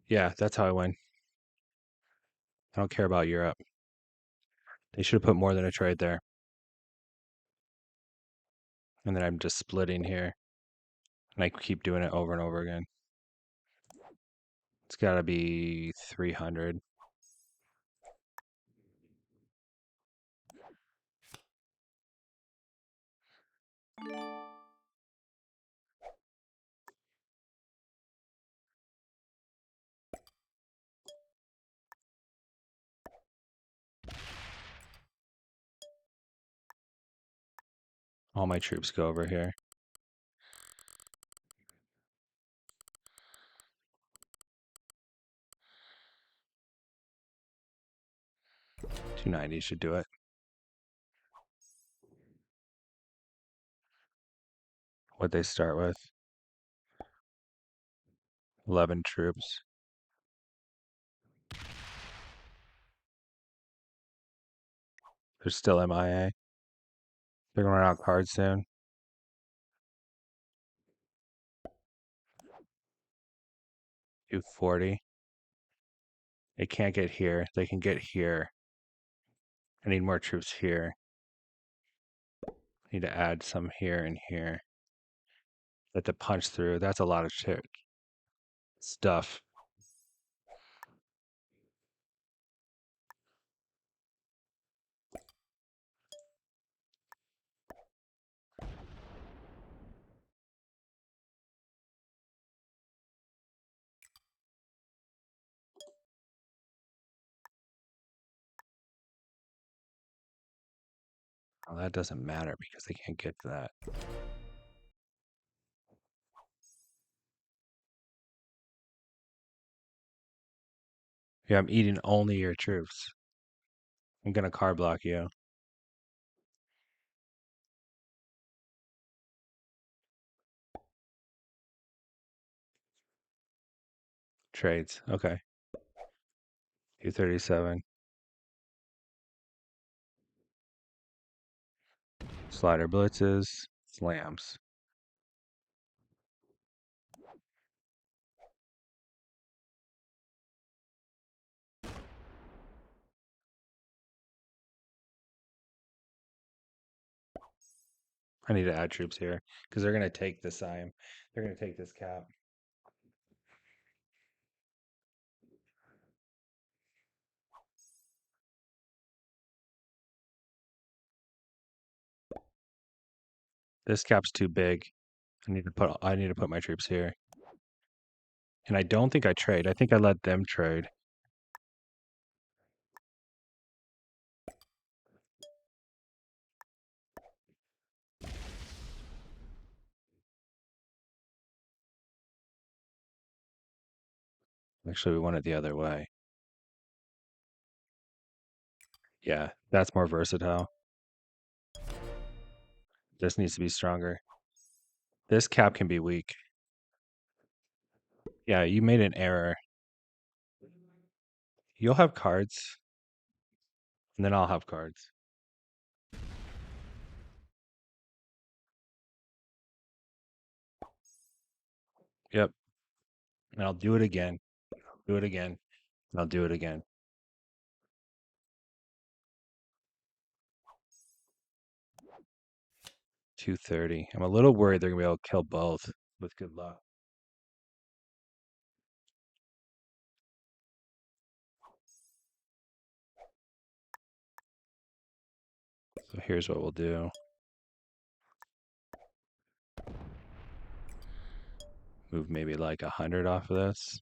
Yeah, that's how I win. I don't care about Europe. They should have put more than a trade there. And then I'm just splitting here. And I keep doing it over and over again. It's got to be 300. All my troops go over here. $290 should do it. What they start with? 11 troops. They're still MIA. They're going to run out cards soon. $240. They can't get here. They can get here. I need more troops here. I need to add some here and here. Let to punch through. That's a lot of shit. Stuff. Well, that doesn't matter because they can't get to that. Yeah, I'm eating only your troops. I'm gonna card block you. Trades. Okay. 237. Slider blitzes. Slams. I need to add troops here because they're gonna take this IM. They're gonna take this cap. This cap's too big. I need to put my troops here. And I don't think I trade. I think I let them trade. Actually, we want it the other way. Yeah, that's more versatile. This needs to be stronger. This cap can be weak. Yeah, you made an error. You'll have cards, and then I'll have cards. Yep. And I'll do it again. Do it again. And I'll do it again. $230. I'm a little worried they're gonna be able to kill both with good luck. So here's what we'll do. Move maybe like 100 off of this.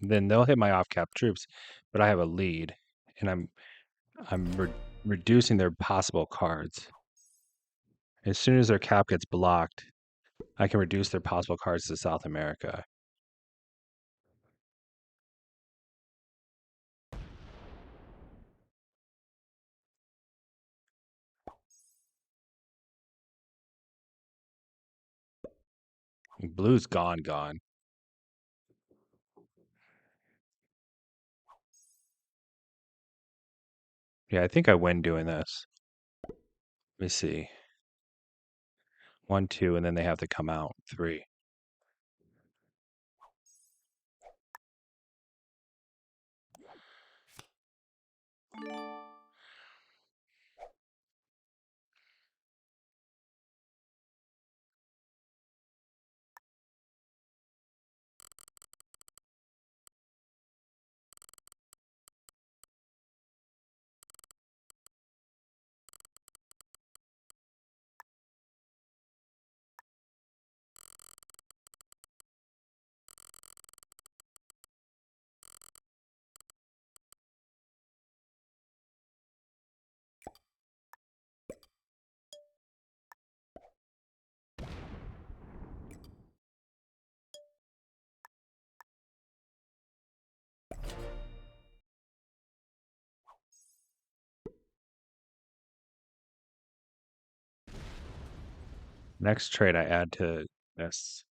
Then they'll hit my off-cap troops, but I have a lead, and I'm reducing their possible cards. As soon as their cap gets blocked, I can reduce their possible cards to South America. Blue's gone. Yeah, I think I win doing this. Let me see. 1, 2, and then they have to come out. 3. Next trade I add to this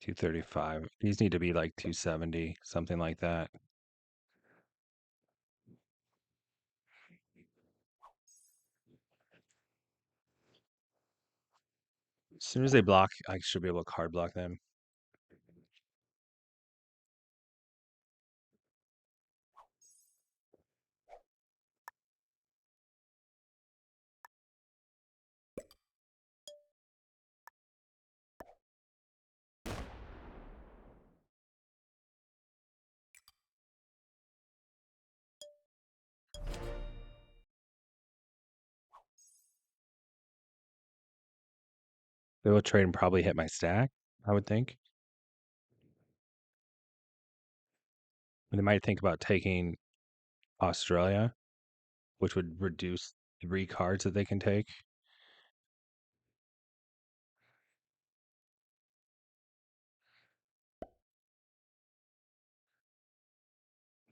235. These need to be like 270, something like that. As soon as they block, I should be able to card block them. They will trade and probably hit my stack, I would think. And they might think about taking Australia, which would reduce 3 cards that they can take.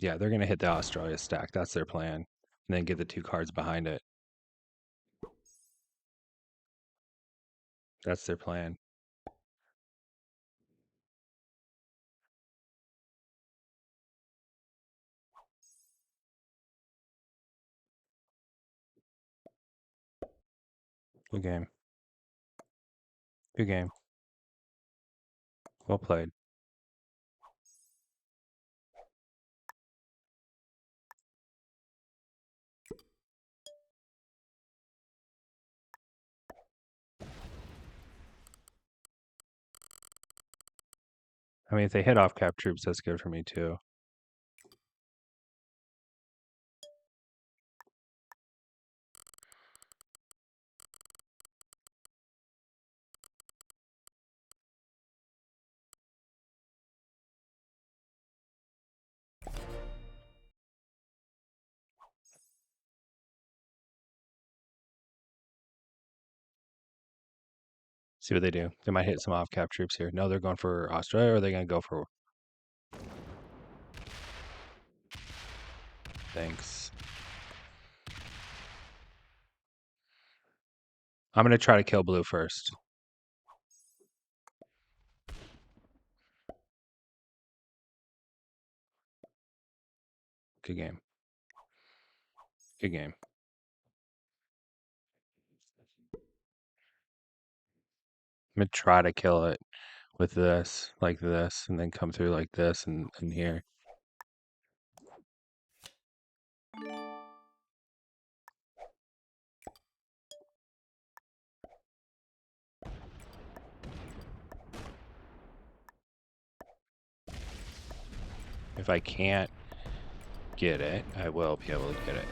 Yeah, they're going to hit the Australia stack. That's their plan. And then get the 2 cards behind it. That's their plan. Good game. Good game. Well played. I mean, if they hit off cap troops, that's good for me too. See what they do. They might hit some off cap troops here. No, they're going for Australia, or are they going to go for. Thanks. I'm going to try to kill blue first. Good game. Good game. I'm going to try to kill it with this, like this, and then come through like this and here. If I can't get it, I will be able to get it.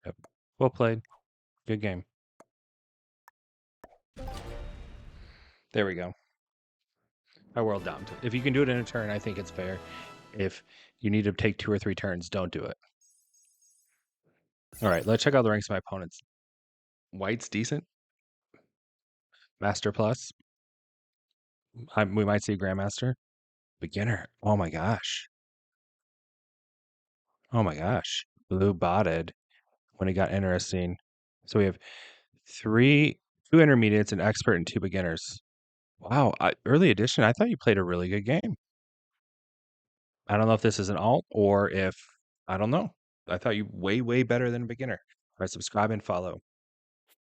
Yep. Well played. Good game. There we go. I world domed. If you can do it in a turn, I think it's fair. If you need to take 2 or 3 turns, don't do it. All right, let's check out the ranks of my opponents. White's decent. Master plus. We might see Grandmaster. Beginner. Oh my gosh. Oh my gosh. Blue botted when it got interesting. So we have two intermediates, an expert, and two beginners. Wow. Early edition, I thought you played a really good game. I don't know if this is an alt or if, I don't know. I thought you way, way better than a beginner. All right, subscribe and follow.